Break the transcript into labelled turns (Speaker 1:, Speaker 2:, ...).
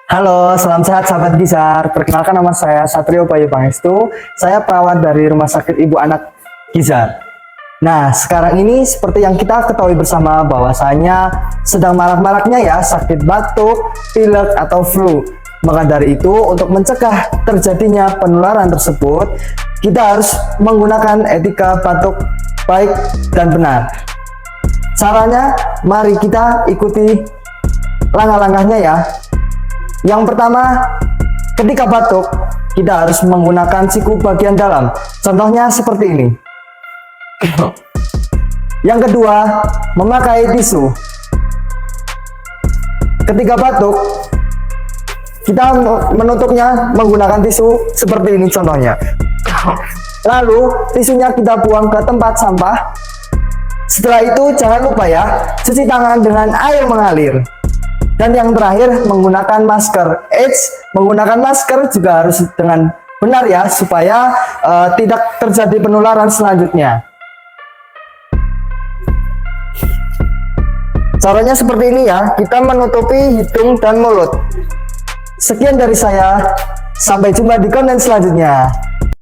Speaker 1: Halo, salam sehat sahabat Gizar. Perkenalkan nama saya Satrio Bayu Pangestu. Saya perawat dari Rumah Sakit Ibu Anak Gizar. Nah, sekarang ini seperti yang kita ketahui bersama bahwasanya sedang marak-maraknya ya sakit batuk, pilek atau flu. Maka dari itu untuk mencegah terjadinya penularan tersebut, kita harus menggunakan etika batuk baik dan benar. Caranya, mari kita ikuti langkah-langkahnya ya. Yang pertama, ketika batuk, kita harus menggunakan siku bagian dalam. Contohnya seperti ini. Yang kedua, memakai tisu. Ketika batuk, kita menutupnya menggunakan tisu seperti ini contohnya. Lalu, tisunya kita buang ke tempat sampah. Setelah itu, jangan lupa ya, cuci tangan dengan air mengalir. Dan yang terakhir, menggunakan masker. Menggunakan masker juga harus dengan benar ya, supaya tidak terjadi penularan selanjutnya. Caranya seperti ini ya, kita menutupi hidung dan mulut. Sekian dari saya, sampai jumpa di konten selanjutnya.